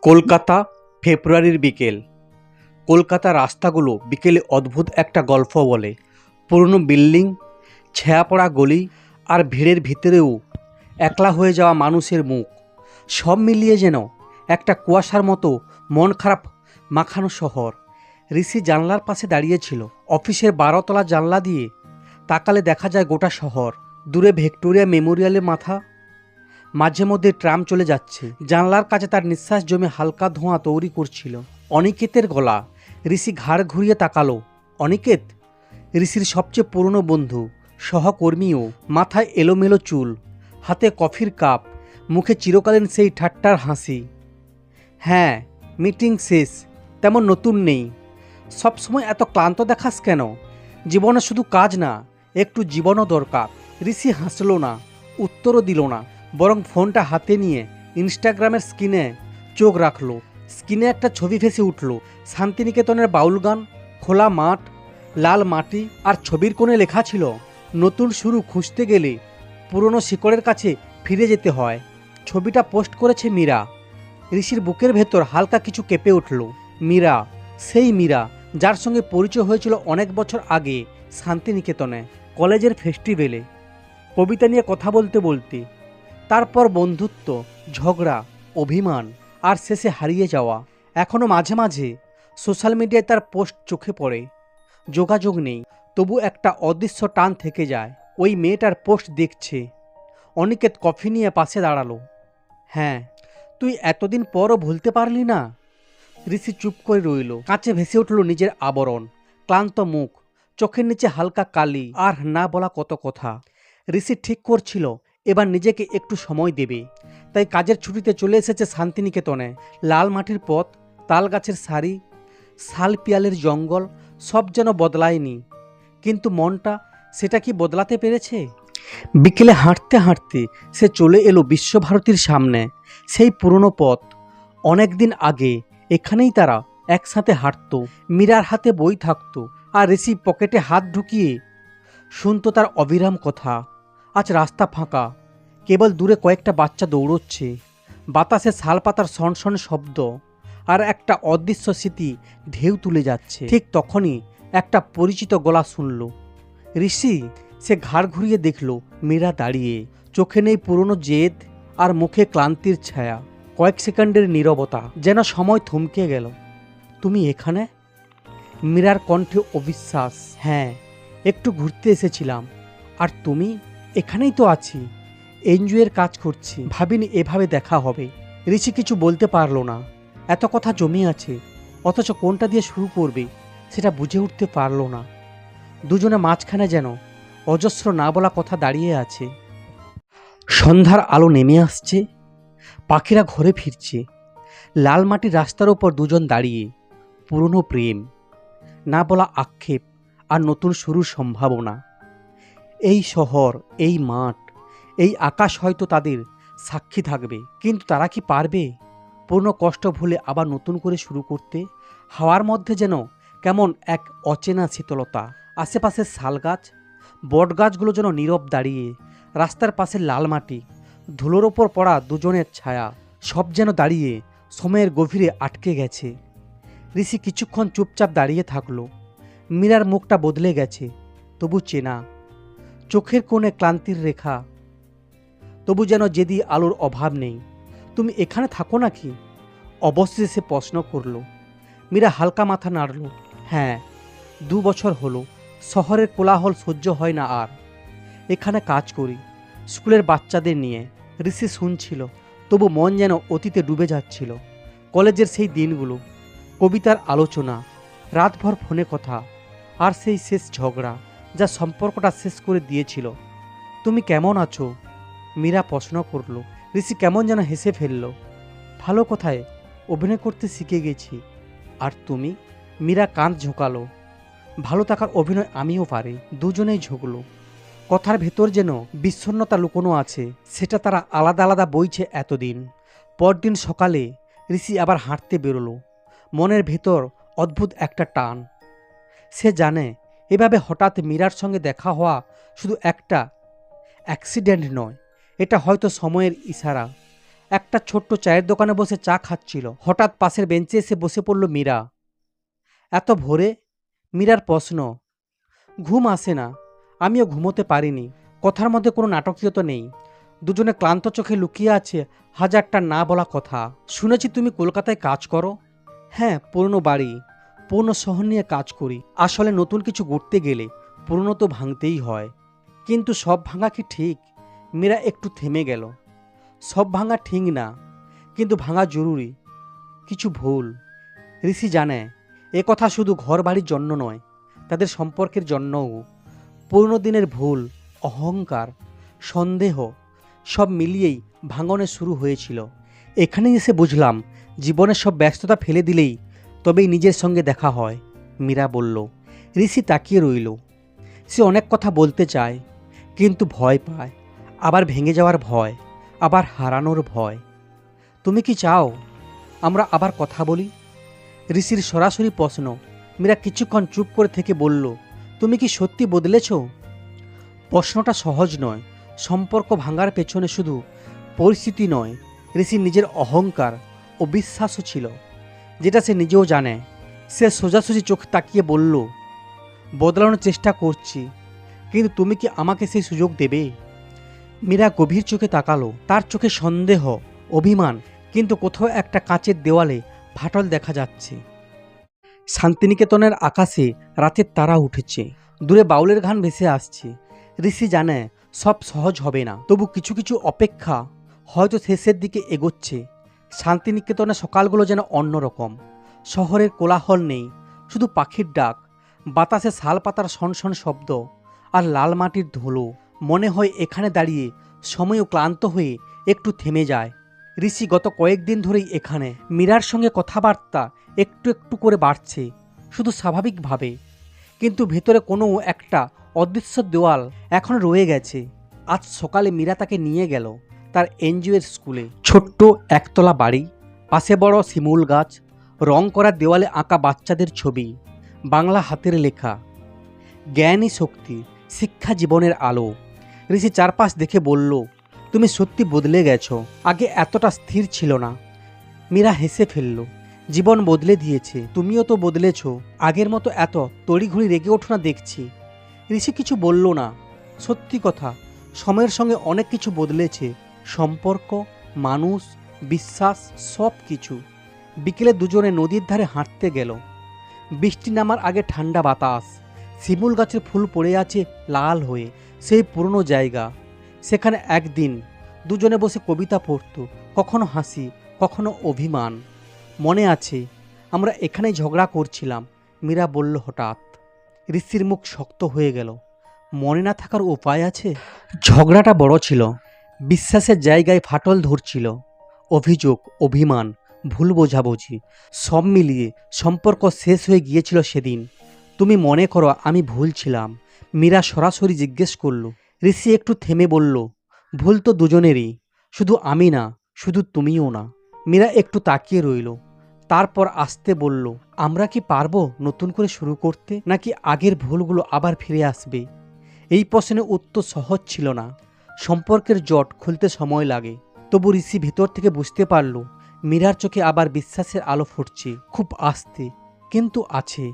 কলকাতা, ফেব্রুয়ারির বিকেল। কলকাতার রাস্তাগুলো বিকেলে অদ্ভুত একটা গল্প বলে। পুরনো বিল্ডিং, ছায়া পড়া গলি, আর ভিড়ের ভিতরেও একলা হয়ে যাওয়া মানুষের মুখ, সব মিলিয়ে যেন একটা কুয়াশার মতো মন খারাপ মাখানো শহর। ঋষি জানলার পাশে দাঁড়িয়েছিল। অফিসের 12তলা জানলা দিয়ে তাকালে দেখা যায় গোটা শহর। দূরে ভিক্টোরিয়া মেমোরিয়ালের মাথা, মাঝে মধ্যে ট্রাম চলে যাচ্ছে। জানলার কাছে তার নিঃশ্বাস জমে হালকা ধোঁয়া তৈরি করছিল। অনিকেতের গলা। ঋষি ঘাড় ঘুরিয়ে তাকালো। অনিকেত, ঋষির সবচেয়ে পুরনো বন্ধু, সহকর্মীও। মাথায় এলোমেলো চুল, হাতে কফির কাপ, মুখে চিরকালীন সেই ঠাট্টার হাসি। হ্যাঁ, মিটিং শেষ। তেমন নতুন নেই। সবসময় এত ক্লান্ত দেখাস কেন? জীবনে শুধু কাজ না, একটু জীবনও দরকার। ঋষি হাসলো না, উত্তরও দিল না, বরং ফোনটা হাতে নিয়ে ইনস্টাগ্রামের স্ক্রিনে চোখ রাখলো। স্ক্রিনে একটা ছবি ভেসে উঠল। শান্তিনিকেতনের বাউল গান, খোলা মাঠ, লাল মাটি, আর ছবির কোণে লেখা ছিল, নতুন শুরু খুঁজতে গেলে পুরনো শিকড়ের কাছে ফিরে যেতে হয়। ছবিটা পোস্ট করেছে মীরা। ঋষির বুকের ভেতর হালকা কিছু কেঁপে উঠল। মীরা, সেই মীরা যার সঙ্গে পরিচয় হয়েছিল অনেক বছর আগে শান্তিনিকেতনে, কলেজের ফেস্টিভ্যালে, কবিতা নিয়ে কথা বলতে বলতে। তারপর বন্ধুত্ব, ঝগড়া, অভিমান, আর শেষে হারিয়ে যাওয়া। এখনও মাঝে মাঝে সোশ্যাল মিডিয়ায় তার পোস্ট চোখে পড়ে। যোগাযোগ নেই, তবু একটা অদৃশ্য টান থেকে যায়। ওই মেয়েটার পোস্ট দেখছে। অনিকেত কফি নিয়ে পাশে দাঁড়ালো। হ্যাঁ, তুই এতদিন পরও ভুলতে পারলি না? ঋষি চুপ করে রইল। কাঁচে ভেসে উঠল নিজের আবরণ, ক্লান্ত মুখ, চোখের নিচে হালকা কালি, আর না বলা কত কথা। ঋষি ঠিক করছিল এবার নিজেকে একটু সময় দেবে। তাই কাজের ছুটিতে চলে এসেছে শান্তিনিকেতনে। লাল মাটির পথ, তাল গাছের সারি, শাল পিয়ালের জঙ্গল, সব যেন বদলায়নি, কিন্তু মনটা সেটা কি বদলাতে পেরেছে? বিকেলে হাঁটতে হাঁটতে সে চলে এলো বিশ্বভারতীর সামনে। সেই পুরনো পথ। অনেক দিন আগে এখানেই তারা একসাথে হাঁটতো। মীরার হাতে বই থাকতো, আর ঋষি পকেটে হাত ঢুকিয়ে শুনতো তার অবিরাম কথা। আজ রাস্তা ফাঁকা, কেবল দূরে কয়েকটা বাচ্চা দৌড়চ্ছে। বাতাসে শালপাতার সনসন শব্দ, আর একটা অদৃশ্য স্মৃতি ঢেউ তুলে যাচ্ছে। ঠিক তখনই একটা পরিচিত গলা শুনল। ঋষি। সে ঘাড় ঘুরিয়ে দেখল মীরা দাঁড়িয়ে। চোখে নেই পুরনো জেদ, আর মুখে ক্লান্তির ছায়া। কয়েক সেকেন্ডের নীরবতা, যেন সময় থমকে গেল। তুমি এখানে? মীরার কণ্ঠে অবিশ্বাস। হ্যাঁ, একটু ঘুরতে এসেছিলাম। আর তুমি? এখানেই তো আছি, এনজিওর কাজ করছি। ভাবিনি এভাবে দেখা হবে। ঋষি কিছু বলতে পারল না। এত কথা জমে আছে, অথচ কোনটা দিয়ে শুরু করবে সেটা বুঝে উঠতে পারল না। দুজনে মাঝখানে যেন অজস্র না বলা কথা দাঁড়িয়ে আছে। সন্ধ্যার আলো নেমে আসছে, পাখিরা ঘরে ফিরছে। লাল মাটির রাস্তার ওপর দুজন দাঁড়িয়ে। পুরনো প্রেম, না বলা আক্ষেপ, আর নতুন শুরুর সম্ভাবনা। এই শহর, এই মাঠ, এই আকাশ হয়তো তাদের সাক্ষী থাকবে, কিন্তু তারা কি পারবে পুরনো কষ্ট ভুলে আবার নতুন করে শুরু করতে? হাওয়ার মধ্যে যেন কেমন এক অচেনা শীতলতা। আশেপাশের শালগাছ, বটগাছগুলো যেন নীরব দাঁড়িয়ে। রাস্তার পাশে লাল মাটি, ধুলোর ওপর পড়া দুজনের ছায়া, সব যেন দাঁড়িয়ে সময়ের গভীরে আটকে গেছে। ঋষি কিছুক্ষণ চুপচাপ দাঁড়িয়ে থাকলো। মীরার মুখটা বদলে গেছে, তবু চেনা। চোখের কোণে ক্লান্তির রেখা, তবু যেন যেদি আলোর অভাব নেই। তুমি এখানে থাকো নাকি? অবশেষে সে প্রশ্ন করল। মীরা হালকা মাথা নাড়ল। হ্যাঁ, 2 বছর হলো। শহরের কোলাহল সহ্য হয় না আর। এখানে কাজ করি, স্কুলের বাচ্চাদের নিয়ে। ঋষি শুনছিল, তবু মন যেন অতীতে ডুবে যাচ্ছিল। কলেজের সেই দিনগুলো, কবিতার আলোচনা, রাতভর ফোনে কথা, আর সেই শেষ ঝগড়া যা সম্পর্কটা শেষ করে দিয়েছিল। তুমি কেমন আছো? মীরা প্রশ্ন করল। ঋষি কেমন যেন হেসে ফেলল। ভালো কোথায়, অভিনয় করতে শিখে গেছি। আর তুমি? মীরা কাঁধ ঝোঁকালো। ভালো থাকার অভিনয় আমিও পারি। দুজনেই ঝুঁকল। কথার ভেতর যেন বিষণ্ণতা লুকোনো আছে, সেটা তারা আলাদা আলাদা বইছে এতদিন। পরদিন সকালে ঋষি আবার হাঁটতে বেরোলো। মনের ভেতর অদ্ভুত একটা টান। সে জানে এভাবে হঠাৎ মীরার সঙ্গে দেখা হওয়া শুধু একটা অ্যাক্সিডেন্ট নয়, এটা হয়তো সময়ের ইশারা। একটা ছোট্ট চায়ের দোকানে বসে চা খাচ্ছিল। হঠাৎ পাশের বেঞ্চে এসে বসে পড়ল মীরা। এত ভোরে? মীরার প্রশ্ন। ঘুম আসে না, আমিও ঘুমোতে পারিনি। কথার মধ্যে কোনো নাটকীয়তা নেই। দুজনে ক্লান্ত চোখে লুকিয়ে আছে হাজারটা না বলা কথা। শুনেছি তুমি কলকাতায় কাজ করো। হ্যাঁ, পুরনো বাড়ি, পুরনো শহর নিয়ে কাজ করি। আসলে নতুন কিছু গড়তে গেলে পুরনো তো ভাঙতেই হয়। কিন্তু সব ভাঙা কি ঠিক? মীরা একটু থেমে গেল। সব ভাঙা ঠিক না, কিন্তু ভাঙা জরুরি। কিছু ভুল ঋষি জানে, এ কথা শুধু ঘর বাড়ির জন্য নয়, তাদের সম্পর্কের জন্যও। পুরনো দিনের ভুল, অহংকার, সন্দেহ সব মিলিয়েই ভাঙনে শুরু হয়েছিল। এখানে এসে বুঝলাম, জীবনের সব ব্যস্ততা ফেলে দিলেই তবেই নিজের সঙ্গে দেখা হয়। মীরা বলল। ঋষি তাকিয়ে রইল। সে অনেক কথা বলতে চায়, কিন্তু ভয় পায়। আবার ভেঙে যাওয়ার ভয়, আবার হারানোর ভয়। তুমি কি চাও আমরা আবার কথা বলি? ঋষির সরাসরি প্রশ্ন। মীরা কিছুক্ষণ চুপ করে থেকে বলল, তুমি কি সত্যি বদলেছ? প্রশ্নটা সহজ নয়। সম্পর্ক ভাঙার পেছনে শুধু পরিস্থিতি নয়, ঋষির নিজের অহংকার ও বিশ্বাসও ছিল, যেটা সে নিজেও জানে। সে সোজাসুজি চোখ তাকিয়ে বলল, বদলানোর চেষ্টা করছি, কিন্তু তুমি কি আমাকে সেই সুযোগ দেবে? মীরা গভীর চোখে তাকালো। তার চোখে সন্দেহ, অভিমান, কিন্তু কোথাও একটা কাঁচের দেওয়ালে ফাটল দেখা যাচ্ছে। শান্তিনিকেতনের আকাশে রাতের তারা উঠেছে, দূরে বাউলের গান ভেসে আসছে। ঋষি জানে সব সহজ হবে না, তবু কিছু কিছু অপেক্ষা হয়তো শেষের দিকে এগোচ্ছে। শান্তিনিকেতনের সকালগুলো যেন অন্যরকম। শহরের কোলাহল নেই, শুধু পাখির ডাক, বাতাসে শালপাতার শনশন শব্দ আর লাল মাটির ধুলো। মনে হয় এখানে দাঁড়িয়ে সময়ও ক্লান্ত হয়ে একটু থেমে যায়। ঋষি গত কয়েকদিন ধরেই এখানে। মীরার সঙ্গে কথাবার্তা একটু একটু করে বাড়ছে, শুধু স্বাভাবিকভাবে, কিন্তু ভেতরে কোনো একটা অদৃশ্য দেওয়াল এখন রয়ে গেছে। আজ সকালে মীরা তাকে নিয়ে গেল তার এনজিওর স্কুলে। ছোট্ট একতলা বাড়ি, পাশে বড় শিমুল গাছ, রং করা দেওয়ালে আঁকা বাচ্চাদের ছবি, বাংলা হাতের লেখা। জ্ঞানই শক্তি, শিক্ষা জীবনের আলো। ঋষি চারপাশ দেখে বলল, তুমি সত্যি বদলে গেছো, আগে এতটা স্থির ছিল না। মীরা হেসে ফেলল। জীবন বদলে দিয়েছে, তুমিও তো বদলেছ। আগের মতো এত তড়িঘড়ি রেগে ওঠো না দেখছি। ঋষি কিছু বলল না। সত্যি কথা, সময়ের সঙ্গে অনেক কিছু বদলেছে। সম্পর্ক, মানুষ, বিশ্বাস, সব কিছু। বিকেলে দুজনে নদীর ধারে হাঁটতে গেল। বৃষ্টি নামার আগে ঠান্ডা বাতাস, শিমুল গাছের ফুল পড়ে আছে লাল হয়ে। সেই পুরনো জায়গা, সেখানে একদিন দুজনে বসে কবিতা পড়ত, কখনো হাসি, কখনো অভিমান। মনে আছে আমরা এখানেই ঝগড়া করছিলাম, মীরা বলল হঠাৎ। ঋষির মুখ শক্ত হয়ে গেল। মনে না থাকার উপায় আছে? ঝগড়াটা বড় ছিল, বিশ্বাসের জায়গায় ফাটল ধরছিল। অভিযোগ, অভিমান, ভুল বোঝাবুঝি, সব মিলিয়ে সম্পর্ক শেষ হয়ে গিয়েছিল সেদিন। তুমি মনে করো আমি ভুল ছিলাম? মীরা সরাসরি জিজ্ঞেস করল। ঋষি একটু থেমে বলল, ভুল তো দুজনেরই, শুধু আমি না, শুধু তুমিও না। মীরা একটু তাকিয়ে রইল, তারপর আস্তে বলল, আমরা কি পারবো নতুন করে শুরু করতে, নাকি আগের ভুলগুলো আবার ফিরে আসবে? এই প্রশ্নের উত্তর সহজ ছিল না। সম্পর্কের জট খুলতে সময় লাগে। তবু ঋষি ভেতর থেকে বুঝতে পারল, মীরার চোখে আবার বিশ্বাসের আলো ফুটছে, খুব আস্তে, কিন্তু আছে।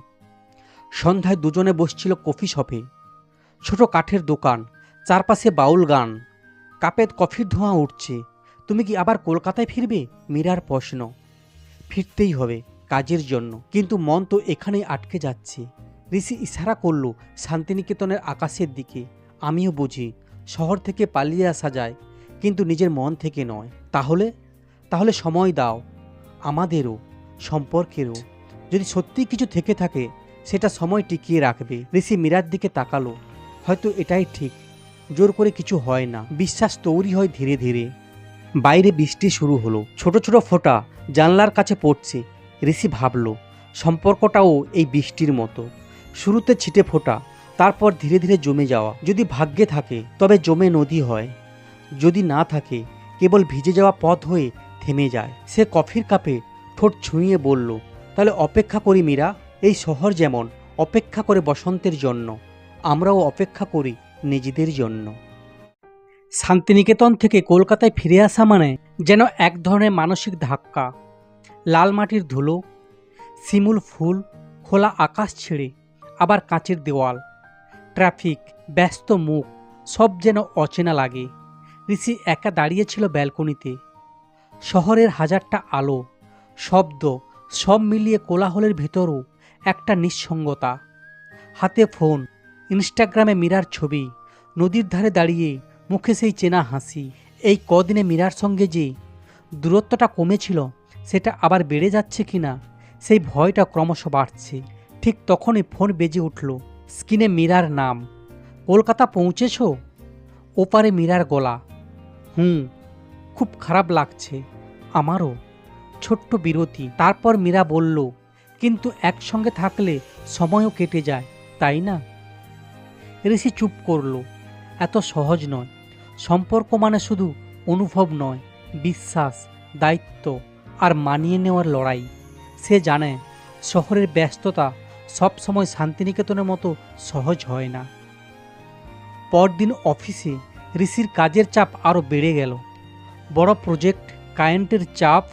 সন্ধ্যায় দুজনে বসছিল কফি শপে। ছোট কাঠের দোকান, চারপাশে বাউল গান, কাপে কফির ধোঁয়া উঠছে। তুমি কি আবার কলকাতায় ফিরবে? মীরার প্রশ্ন। ফিরতেই হবে, কাজের জন্য, কিন্তু মন তো এখানেই আটকে যাচ্ছে। ঋষি ইশারা করল শান্তিনিকেতনের আকাশের দিকে। আমিও বুঝি শহর থেকে পালিয়ে আসা যায়, কিন্তু নিজের মন থেকে নয়। তাহলে সময় দাও, আমাদেরও, সম্পর্কেরও। যদি সত্যিই কিছু থেকে থাকে, সেটা সময় টিকিয়ে রাখবে। ঋষি মীরার দিকে তাকালো। হয়তো এটাই ঠিক, জোর করে কিছু হয় না, বিশ্বাস তৈরি হয় ধীরে ধীরে। বাইরে বৃষ্টি শুরু হলো, ছোট ছোট ফোঁটা জানলার কাছে পড়ছে। ঋষি ভাবল, সম্পর্কটাও এই বৃষ্টির মতো, শুরুতে ছিটে ফোঁটা, তারপর ধীরে ধীরে জমে যাওয়া। যদি ভাগ্যে থাকে তবে জমে নদী হয়, যদি না থাকে কেবল ভিজে যাওয়া পথ হয়ে থেমে যায়। সে কফির কাপে ঠোঁট ছুঁয়ে বলল, তাহলে অপেক্ষা করি মীরা। এই শহর যেমন অপেক্ষা করে বসন্তের জন্য, আমরাও অপেক্ষা করি নিজেদের জন্য। শান্তিনিকেতন থেকে কলকাতায় ফিরে আসা মানে যেন এক ধরনের মানসিক ধাক্কা। লাল মাটির ধুলো, শিমুল ফুল, খোলা আকাশ ছেড়ে আবার কাঁচের দেওয়াল, ট্রাফিক, ব্যস্ত মুখ, সব যেন অচেনা লাগে। ঋষি একা দাঁড়িয়েছিল ব্যালকনিতে। শহরের হাজারটা আলো, শব্দ, সব মিলিয়ে কোলাহলের ভেতরও একটা নিঃসঙ্গতা। হাতে ফোন, ইনস্টাগ্রামে মীরার ছবি, নদীর ধারে দাঁড়িয়ে মুখে সেই চেনা হাসি। এই কদিনে মীরার সঙ্গে যে দূরত্বটা কমেছিল সেটা আবার বেড়ে যাচ্ছে কিনা সেই ভয়টা ক্রমশ বাড়ছে। ঠিক তখনই ফোন বেজে উঠল। স্ক্রিনে মীরার নাম। কলকাতা পৌঁছেছ? ওপারে মীরার গলা। খুব খারাপ লাগছে। আমারও। ছোট্ট বিরতি, তারপর মীরা বলল, কিন্তু একসঙ্গে থাকলে সময়ও কেটে যায়, তাই না? ঋষি চুপ করল। এত সহজ নয়। সম্পর্ক মানে শুধু অনুভব নয়, বিশ্বাস, দায়িত্ব আর মানিয়ে নেওয়ার লড়াই। সে জানে শহরের ব্যস্ততা সবসময় শান্তিনিকেতনের মতো সহজ হয় না। পরদিন অফিসে ঋষির কাজের চাপ আরও বেড়ে গেল। বড় প্রজেক্ট, ক্লায়েন্টের চাপ,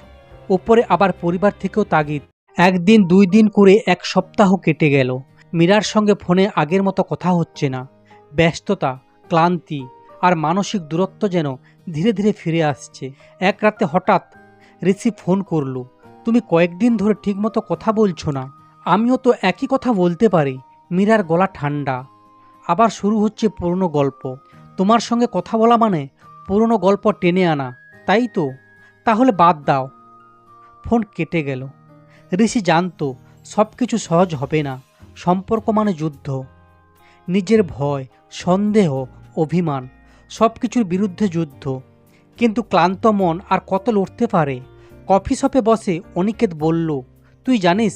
ওপরে আবার পরিবার থেকেও তাগিদ। একদিন 2 দিন করে 1 সপ্তাহ কেটে গেল। মীরার সঙ্গে ফোনে আগের মতো কথা হচ্ছে না। ব্যস্ততা, ক্লান্তি আর মানসিক দূরত্ব যেন ধীরে ধীরে ফিরে আসছে। এক রাতে হঠাৎ ঋষি ফোন করল, তুমি কয়েকদিন ধরে ঠিকমতো কথা বলছো না। আমিও তো একই কথা বলতে পারি। মীরার গলা ঠান্ডা। আবার শুরু হচ্ছে পুরনো গল্প। তোমার সঙ্গে কথা বলা মানে পুরনো গল্প টেনে আনা, তাই তো? তাহলে বাদ দাও। ফোন কেটে গেল। ঋষি জানতো সব কিছু সহজ হবে না। সম্পর্ক মানে যুদ্ধ। নিজের ভয়, সন্দেহ, অভিমান, সব কিছুর বিরুদ্ধে যুদ্ধ। কিন্তু ক্লান্ত মন আর কত লড়তে পারে? কফি শপে বসে অনিকেত বলল, তুই জানিস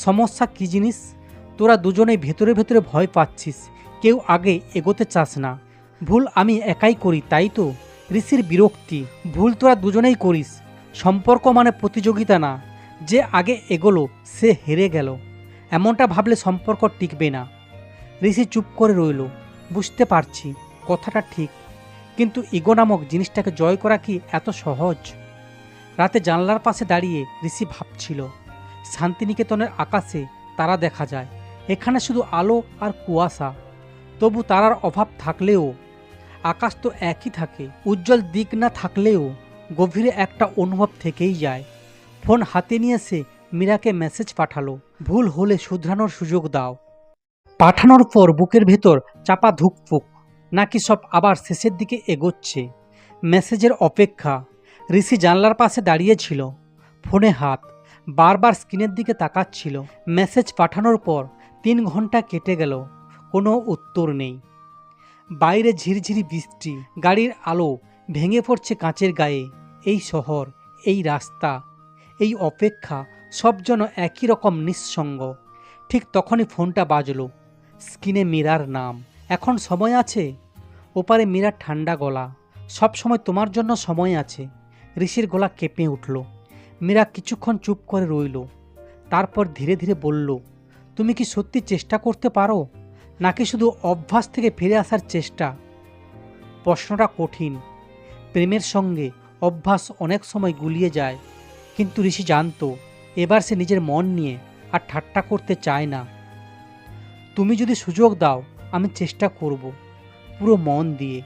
সমস্যা কী জিনিস? তোরা দুজনেই ভেতরে ভেতরে ভয় পাচ্ছিস, কেউ আগে এগোতে চাস না। ভুল আমি একাই করি, তাই তো? ঋষির বিরক্তি। ভুল তোরা দুজনেই করিস। সম্পর্ক মানে প্রতিযোগিতা না। যে আগে এগোলো সে হেরে গেল, এমনটা ভাবলে সম্পর্ক টিকবে না। ঋষি চুপ করে রইল। বুঝতে পারছি কথাটা ঠিক, কিন্তু ইগো নামক জিনিসটাকে জয় করা কি এত সহজ? রাতে জানলার পাশে দাঁড়িয়ে ঋষি ভাবছিল, শান্তিনিকেতনের আকাশে তারা দেখা যায়। এখানে শুধু আলো আর কুয়াশা। তবু তারার অভাব থাকলেও আকাশ তো একই থাকে। উজ্জ্বল দিক না থাকলেও গভীরে একটা অনুভব থেকেই যায়। ফোন হাতে নিয়ে সে মীরাকে মেসেজ পাঠালো, ভুল হলে শুধরানোর সুযোগ দাও। পাঠানোর পর বুকের ভেতর চাপা ধুকপুক, নাকি সব আবার শেষের দিকে এগোচ্ছে। মেসেজের অপেক্ষা। ঋষি জানলার পাশে দাঁড়িয়েছিল, ফোনে হাত, বারবার স্ক্রিনের দিকে তাকাচ্ছিল। মেসেজ পাঠানোর পর 3 ঘন্টা কেটে গেল, কোনো উত্তর নেই। বাইরে ঝিরঝিরি বৃষ্টি, গাড়ির আলো ভেঙে পড়ছে কাঁচের গায়ে। এই শহর, এই রাস্তা, এই অপেক্ষা, সব যেন একই রকম নিঃসঙ্গ। ঠিক তখনই ফোনটা বাজলো। স্ক্রিনে মীরার নাম। এখন সময় আছে? ওপারে মীরার ঠান্ডা গলা। সব সময় তোমার জন্য সময় আছে। ঋষির গলা কেঁপে উঠল। মীরা কিছুক্ষণ চুপ করে রইল, তারপর ধীরে ধীরে বলল, তুমি কি সত্যি চেষ্টা করতে পারো, নাকি শুধু অভ্যাস থেকে ফিরে আসার চেষ্টা? প্রশ্নটা কঠিন। প্রেমের সঙ্গে অভ্যাস অনেক সময় গুলিয়ে যায়। কিন্তু ঋষি জানতো এবার সে নিজের মন নিয়ে আর ঠাট্টা করতে চায় না। তুমি যদি সুযোগ দাও, আমি চেষ্টা করব, পুরো মন দিয়ে।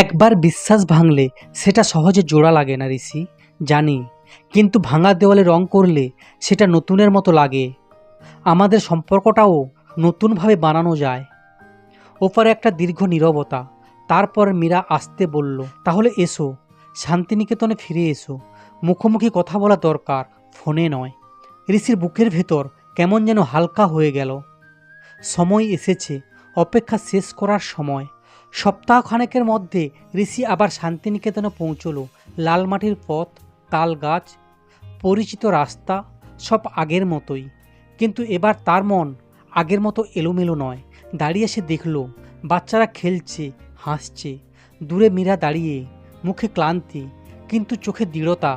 একবার বিশ্বাস ভাঙলে সেটা সহজে জোড়া লাগে না ঋষি, জানি। কিন্তু ভাঙা দেওয়ালে রং করলে সেটা নতুনের মতো লাগে। আমাদের সম্পর্কটাও নতুনভাবে বানানো যায়। ওপরে একটা দীর্ঘ নীরবতা। তারপর মীরা আসতে বলল, তাহলে এসো, শান্তিনিকেতনে ফিরে এসো। মুখোমুখি কথা বলা দরকার, ফোনে নয়। ঋষির বুকের ভেতর কেমন যেন হালকা হয়ে গেল। সময় এসেছে, অপেক্ষা শেষ করার সময়। সপ্তাহখানেকের মধ্যে ঋষি আবার শান্তিনিকেতনে পৌঁছলো। লাল মাটির পথ, তাল গাছ, পরিচিত রাস্তা, সব আগের মতোই। কিন্তু এবার তার মন আগের মতো এলোমেলো নয়। দাঁড়িয়ে সে দেখল বাচ্চারা খেলছে, হাসছে। দূরে মীরা দাঁড়িয়ে, মুখে ক্লান্তি কিন্তু চোখে দৃঢ়তা।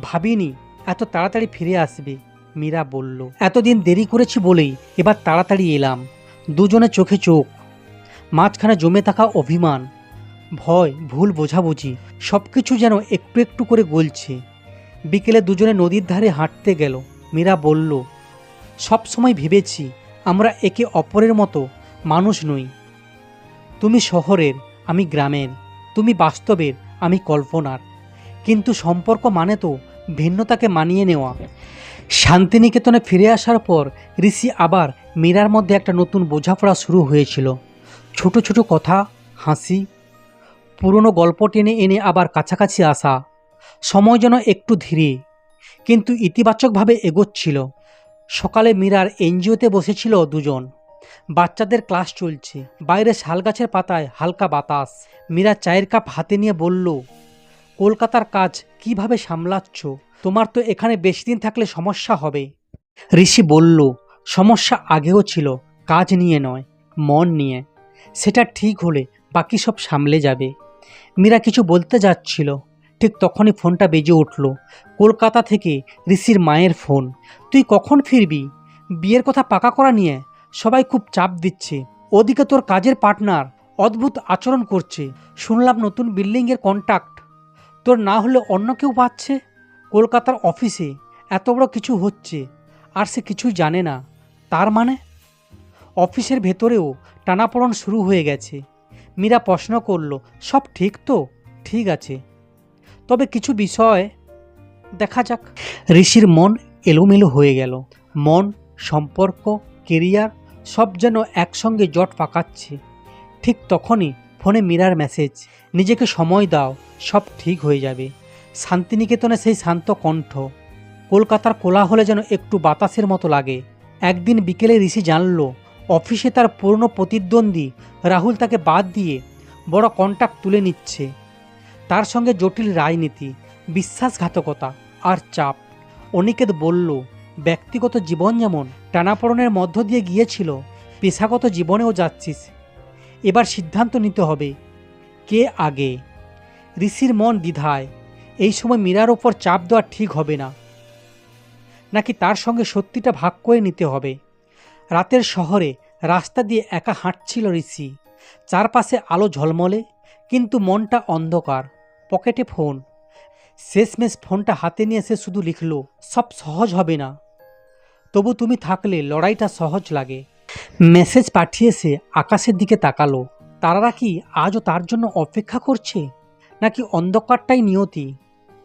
ভাবিনি এত তাড়াতাড়ি ফিরে আসবে, মীরা বলল। এতদিন দেরি করেছি বলেই এবার তাড়াতাড়ি এলাম। দুজনে চোখে চোখ, মাঝখানে জমে থাকা অভিমান ভয়, ভুল বোঝাবুঝি সব কিছু যেন একটু একটু করে গলছে। বিকেলে দুজনে নদীর ধারে হাঁটতে গেল। মীরা বলল, সব সময় ভেবেছি আমরা একে অপরের মতো মানুষ নই। তুমি শহরের, আমি গ্রামের, তুমি বাস্তবের, আমি কল্পনার, কিন্তু সম্পর্ক মানে তো ভিন্নতাকে মানিয়ে নেওয়া। শান্তিনিকেতনে ফিরে আসার পর ঋষি আবার মীরার মধ্যে একটা নতুন বোঝাপড়া শুরু হয়েছিল। ছোট ছোট কথা, হাসি, পুরনো গল্প টেনে এনে আবার কাছাকাছি আসা। সময় যেন একটু ধীরে কিন্তু ইতিবাচকভাবে এগোচ্ছিল। সকালে মীরার এনজিওতে বসেছিল দুজন। বাচ্চাদের ক্লাস চলছে, বাইরে শালগাছের পাতায় হালকা বাতাস। মীরা চায়ের কাপ হাতে নিয়ে বলল, কলকাতার কাজ কিভাবে সামলাচ্ছ? তোমার তো এখানে বেশি দিন থাকলে সমস্যা হবে। ঋষি বলল, সমস্যা আগেও ছিল, কাজ নিয়ে নয়, মন নিয়ে। সেটা ঠিক হলে বাকি সব সামলে যাবে। মীরা কিছু বলতে যাচ্ছিল, ঠিক তখনই ফোনটা বেজে উঠল। কলকাতা থেকে ঋষির মায়ের ফোন। তুই কখন ফিরবি? বিয়ের কথা পাকা করা নিয়ে সবাই খুব চাপ দিচ্ছে। ওদিকে তোর কাজের পার্টনার অদ্ভুত আচরণ করছে। শুনলাম নতুন বিল্ডিংয়ের কন্ট্রাক্ট তোর না হলে অন্য কেউ পাচ্ছে। কলকাতার অফিসে এত বড় কিছু হচ্ছে আর সে কিছুই জানে না। তার মানে অফিসের ভেতরেও টানাপোড়েন শুরু হয়ে গেছে। মীরা প্রশ্ন করল, সব ঠিক তো? ঠিক আছে, তবে কিছু বিষয় দেখা যাক। ঋষির মন এলোমেলো হয়ে গেল। মন, সম্পর্ক, কেরিয়ার সব যেন একসঙ্গে জট পাকাচ্ছে। ঠিক তখনই ফোনে মীরার মেসেজ, নিজেকে সময় দাও, সব ঠিক হয়ে যাবে। শান্তিনিকেতনে সেই শান্ত কণ্ঠ। কলকাতার কোলাহলে যেন একটু বাতাসের মতো লাগে। একদিন বিকেলে ঋষি জানল অফিসে তার পুরনো প্রতিদ্বন্দ্বী রাহুল তাকে বাদ দিয়ে বড় কন্ট্রাক্ট তুলে নিচ্ছে। তার সঙ্গে জটিল রাজনীতি, বিশ্বাসঘাতকতা আর চাপ। অনিকেত বলল, ব্যক্তিগত জীবন যেমন টানাপোড়েনের মধ্য দিয়ে গিয়েছিল, পেশাগত জীবনেও যাচ্ছিস। এবার সিদ্ধান্ত নিতে হবে, কে আগে। ঋষির মন দ্বিধায়। এই সময় মীরার ওপর চাপ দেওয়া ঠিক হবে না, নাকি তার সঙ্গে সত্যিটা ভাগ করে নিতে হবে। রাতের শহরে রাস্তা দিয়ে একা হাঁটছিল ঋষি। চারপাশে আলো ঝলমলে, কিন্তু মনটা অন্ধকার। পকেটে ফোন। শেষমেশ ফোনটা হাতে নিয়ে সে শুধু লিখল, সব সহজ হবে না, তবু তুমি থাকলে লড়াইটা সহজ লাগে। মেসেজ পাঠিয়ে সে আকাশের দিকে তাকালো। তারারা কি আজও তার জন্য অপেক্ষা করছে, নাকি অন্ধকারটাই নিয়তি?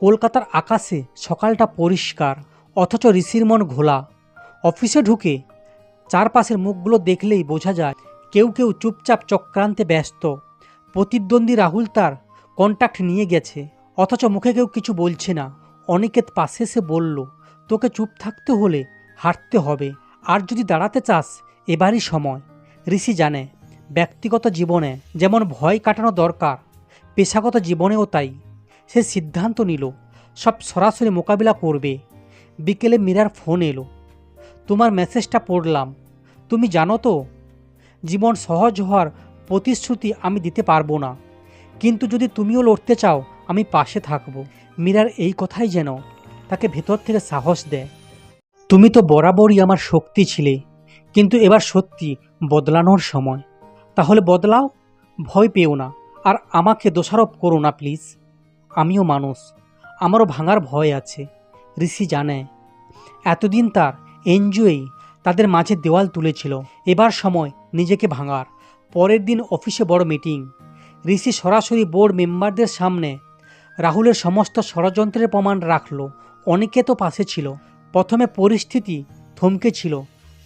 কলকাতার আকাশে সকালটা পরিষ্কার, অথচ ঋষির মন ঘোলা। অফিসে ঢুকে চারপাশের মুখগুলো দেখলেই বোঝা যায় কেউ কেউ চুপচাপ চক্রান্তে ব্যস্ত। প্রতিদ্বন্দ্বী রাহুল তার কন্ট্রাক্ট নিয়ে গেছে, অথচ মুখে কেউ কিছু বলছে না। অনিকেত পাশে এসে বলল, তোকে চুপ থাকতে হলে হাঁটতে হবে, আর যদি দাঁড়াতে চাস এবারই সময়। ঋষি জানে ব্যক্তিগত জীবনে যেমন ভয় কাটানো দরকার, পেশাগত জীবনেও তাই। সে সিদ্ধান্ত নিল সব সরাসরি মোকাবিলা করবে। বিকেলে মীরার ফোন এলো, তোমার মেসেজটা পড়লাম। তুমি জানো তো, জীবন সহজ হওয়ার প্রতিশ্রুতি আমি দিতে পারবো না, কিন্তু যদি তুমিও লড়তে চাও আমি পাশে থাকব। মীরার এই কথাই যেন তাকে ভেতর থেকে সাহস দেয়। তুমি তো বরাবরই আমার শক্তি ছিলে, কিন্তু এবার সত্যি বদলানোর সময়। তাহলে বদলাও, ভয় পেও না, আর আমাকে দোষারোপ করো না প্লিজ। আমিও মানুষ, আমারও ভাঙার ভয় আছে। ঋষি জানে এতদিন তার এনজিওই তাদের মাঝে দেওয়াল তুলেছিল। এবার সময় নিজেকে ভাঙার। পরের দিন অফিসে বড় মিটিং। ঋষি সরাসরি বোর্ড মেম্বারদের সামনে রাহুলের সমস্ত ষড়যন্ত্রের প্রমাণ রাখল। অনেকে তো পাশে ছিল। প্রথমে পরিস্থিতি থমকে ছিল,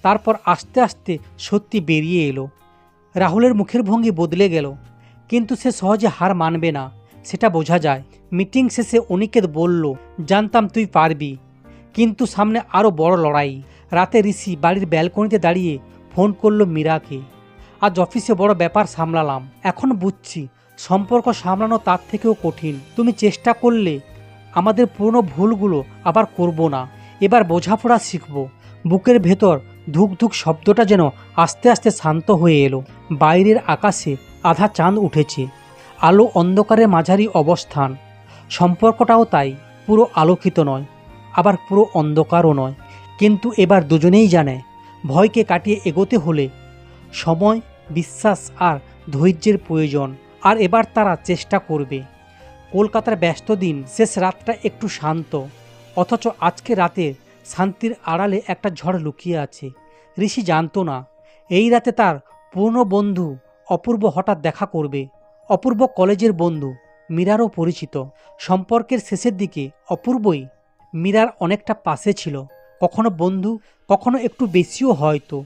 তারপর আস্তে আস্তে সত্যি বেরিয়ে এলো। রাহুলের মুখের ভঙ্গি বদলে গেল, কিন্তু সে সহজে হার মানবে না, সেটা বোঝা যায়। মিটিং শেষে অনিকেত বলল, জানতাম তুই পারবি, কিন্তু সামনে আরও বড় লড়াই। রাতে ঋষি বাড়ির ব্যালকনিতে দাঁড়িয়ে ফোন করল মীরাকে। আজ অফিসে বড় ব্যাপার সামলালাম, এখন বুঝছি সম্পর্ক সামলানো তার থেকেও কঠিন। তুমি চেষ্টা করলে আমাদের পুরনো ভুলগুলো আবার করব না, এবার বোঝাপড়া শিখব। বুকের ভেতর ধুক ধুক শব্দটা যেন আস্তে আস্তে শান্ত হয়ে এলো। বাইরের আকাশে আধা চাঁদ উঠেছে, আলো অন্ধকারের মাঝারি অবস্থান। সম্পর্কটাও তাই, পুরো আলোকিত নয়, আবার পুরো অন্ধকারও নয়। কিন্তু এবার দুজনেই জানে ভয়কে কাটিয়ে এগোতে হলে সময়, বিশ্বাস আর ধৈর্যের প্রয়োজন। আর এবার তারা চেষ্টা করবে। কলকাতার ব্যস্ত দিন, শেষ রাতটা একটু শান্ত, অথচ আজকে রাতে শান্তির আড়ালে একটা ঝড় লুকিয়ে আছে। ঋষি জানতো না এই রাতে তার পুরনো বন্ধু অপূর্ব হঠাৎ দেখা করবে। অপূর্ব কলেজের বন্ধু, মীরারও পরিচিত। সম্পর্কের শেষের দিকে অপূর্বই মীরার অনেকটা পাশে ছিল, কখনো বন্ধু, কখনো একটু বেশিও হয়তো।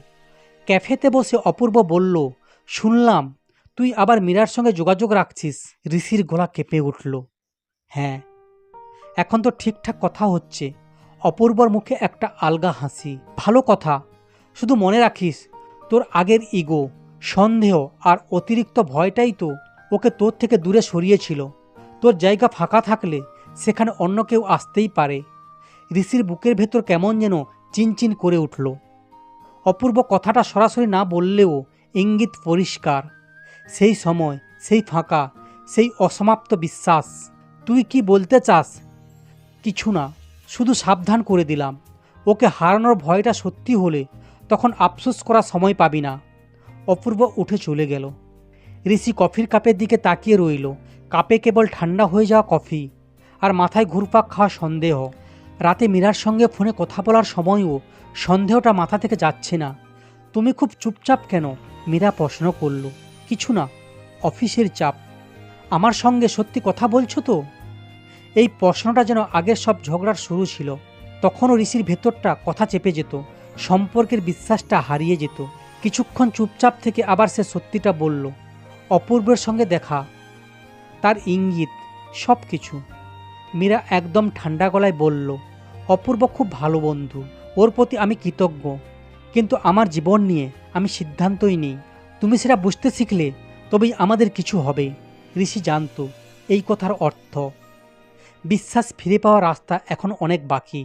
ক্যাফেতে বসে অপূর্ব বলল, শুনলাম তুই আবার মীরার সঙ্গে যোগাযোগ রাখছিস। ঋষির গলা কেঁপে উঠল। হ্যাঁ, এখন তো ঠিকঠাক কথা হচ্ছে। অপূর্বর মুখে একটা আলগা হাসি। ভালো কথা, শুধু মনে রাখিস তোর আগের ইগো, সন্দেহ আর অতিরিক্ত ভয়টাই তো ওকে তোর থেকে দূরে সরিয়েছিল। তোর জায়গা ফাঁকা থাকলে সেখানে অন্য কেউ আসতেই পারে। ঋষির বুকের ভেতর কেমন যেন চিনচিন করে উঠল। অপূর্ব কথাটা সরাসরি না বললেও ইঙ্গিত পরিষ্কার। সেই সময়, সেই ফাঁকা, সেই অসমাপ্ত বিশ্বাস। তুই কি বলতে চাস? কিছু না, শুধু সাবধান করে দিলাম। ওকে হারানোর ভয়টা সত্যি হলে তখন আফসোস করার সময় পাবি না। অপূর্ব উঠে চলে গেল। ঋষি কফির কাপের দিকে তাকিয়ে রইল। কাপে কেবল ঠান্ডা হয়ে যাওয়া কফি আর মাথায় ঘুরপাক খাওয়া সন্দেহ। রাতে মীরার সঙ্গে ফোনে কথা বলার সময়ও সন্দেহটা মাথা থেকে যাচ্ছে না। তুমি খুব চুপচাপ কেন? মীরা প্রশ্ন করল। কিছু না, অফিসের চাপ। আমার সঙ্গে সত্যি কথা বলছো তো? এই প্রশ্নটা যেন আগের সব ঝগড়ার শুরু ছিল। তখনও ঋষির ভেতরটা কথা চেপে যেত, সম্পর্কের বিশ্বাসটা হারিয়ে যেত। কিছুক্ষণ চুপচাপ থেকে আবার সে সত্যিটা বলল। অপূর্বের সঙ্গে দেখা, তার ইঙ্গিত, সব কিছু। মীরা একদম ঠান্ডা গলায় বলল, অপূর্ব খুব ভালো বন্ধু, ওর প্রতি আমি কৃতজ্ঞ, কিন্তু আমার জীবন নিয়ে আমি সিদ্ধান্তই নেই। তুমি সেটা বুঝতে শিখলে তবেই আমাদের কিছু হবে। ঋষি জানত এই কথার অর্থ। বিশ্বাস ফিরে পাওয়ার রাস্তা এখন অনেক বাকি।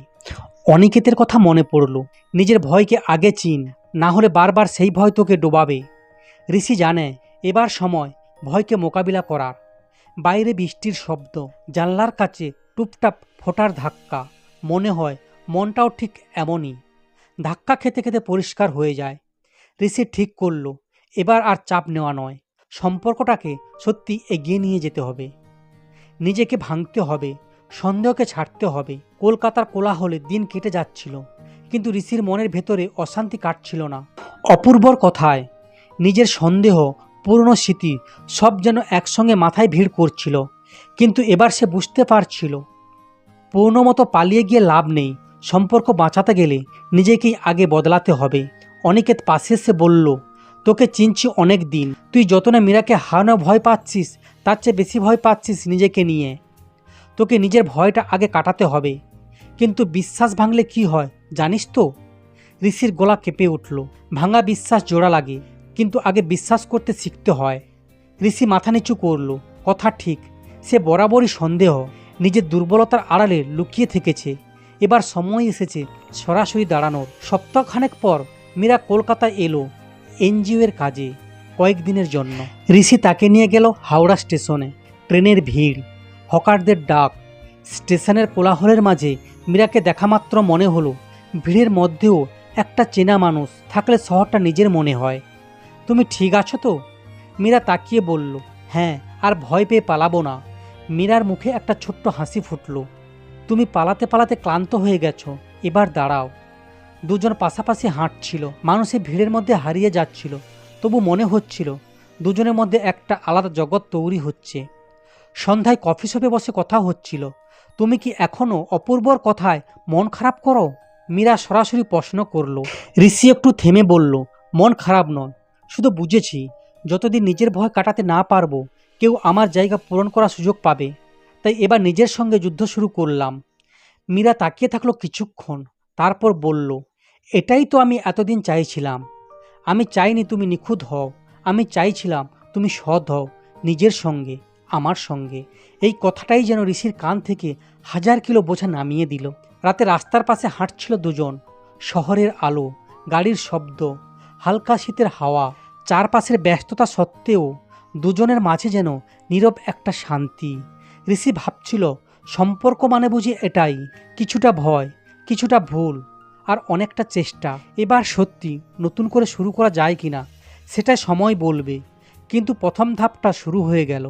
অনিকেতের কথা মনে পড়ল। নিজের ভয়কে আগে চিন, না হলে বারবার সেই ভয় তোকে ডোবাবে। ঋষি জানে এবার সময় ভয়কে মোকাবিলা করার। বাইরে বৃষ্টির শব্দ, জানলার কাছে টুপটাপ ফোটার ধাক্কা। মনে হয় মনটাও ঠিক এমনই, ধাক্কা খেতে খেতে পরিষ্কার হয়ে যায়। ঋষি ঠিক করল এবার আর চাপ নেওয়া নয়, সম্পর্কটাকে সত্যি এগিয়ে নিয়ে যেতে হবে। নিজেকে ভাঙতে হবে, সন্দেহকে ছাড়তে হবে। কলকাতার কোলাহলে দিন কেটে যাচ্ছিল, কিন্তু ঋষির মনের ভেতরে অশান্তি কাটছিল না। অপূর্বর কথায়, নিজের সন্দেহ, পুরনো স্মৃতি সব যেন একসঙ্গে মাথায় ভিড় করছিল। কিন্তু এবার সে বুঝতে পারছিল পুরনো মতো পালিয়ে গিয়ে লাভ নেই। সম্পর্ক বাঁচাতে গেলে নিজেকেই আগে বদলাতে হবে। অনিকেত পাশে এসে বলল, তোকে চিনছি অনেক দিন, তুই যত না মীরাকে হারানো ভয় পাচ্ছিস তার চেয়ে বেশি ভয় পাচ্ছিস নিজেকে নিয়ে। তোকে নিজের ভয়টা আগে কাটাতে হবে। কিন্তু বিশ্বাস ভাঙলে কি হয় জানিস তো? ঋষির গলা কেঁপে উঠল। ভাঙা বিশ্বাস জোড়া লাগে, কিন্তু আগে বিশ্বাস করতে শিখতে হয়। ঋষি মাথা নিচু করল। কথা ঠিক, সে বরাবরই সন্দেহ নিজের দুর্বলতার আড়ালে লুকিয়ে থেকেছে। এবার সময় এসেছে সরাসরি দাঁড়ানোর। সপ্তাহখানেক পর মীরা কলকাতায় এলো এনজিওর কাজে, কয়েকদিনের জন্য। ঋষি তাকে নিয়ে গেল হাওড়া স্টেশনে। ট্রেনের ভিড়, হকারদের ডাক, স্টেশনের কোলাহলের মাঝে মীরাকে দেখা মাত্র মনে হলো ভিড়ের মধ্যেও একটা চেনা মানুষ থাকলে শহরটা নিজের মনে হয়। তুমি ঠিক আছো তো? মীরা তাকিয়ে বলল, হ্যাঁ, আর ভয় পেয়ে পালাবো না। মীরার মুখে একটা ছোট্ট হাসি ফুটল। তুমি পালাতে পালাতে ক্লান্ত হয়ে গেছো, এবার দাঁড়াও। দুজন পাশাপাশি হাঁটছিল, মানুষের ভিড়ের মধ্যে হারিয়ে যাচ্ছিল, তবু মনে হচ্ছিল দুজনের মধ্যে একটা আলাদা জগৎ তৈরি হচ্ছে। সন্ধ্যায় কফি শপে বসে কথা হচ্ছিল। তুমি কি এখনও অপূর্বর কথায় মন খারাপ করো? মীরা সরাসরি প্রশ্ন করল। ঋষি একটু থেমে বলল, মন খারাপ নয়, শুধু বুঝেছি যতদিন নিজের ভয় কাটাতে না পারবো কেউ আমার জায়গা পূরণ করার সুযোগ পাবে। তাই এবার নিজের সঙ্গে যুদ্ধ শুরু করলাম। মীরা তাকিয়ে থাকলো কিছুক্ষণ, তারপর বলল, এটাই তো আমি এতদিন চাইছিলাম। আমি চাইনি তুমি নিখুঁত হও, আমি চাইছিলাম তুমি সৎ হও, নিজের সঙ্গে, আমার সঙ্গে। এই কথাটাই যেন ঋষির কান থেকে 1000 কিলো বোঝা নামিয়ে দিল। রাতে রাস্তার পাশে হাঁটছিল দুজন। শহরের আলো, গাড়ির শব্দ, হালকা শীতের হাওয়া, চারপাশের ব্যস্ততা সত্ত্বেও দুজনের মাঝে যেন নীরব একটা শান্তি। ঋষি ভাবছিল সম্পর্ক মানে বুঝি এটাই, কিছুটা ভয়, কিছুটা ভুল, আর অনেকটা চেষ্টা। এবার সত্যি নতুন করে শুরু করা যায় কিনা সেটাই সময় বলবে। কিন্তু প্রথম ধাপটা শুরু হয়ে গেল।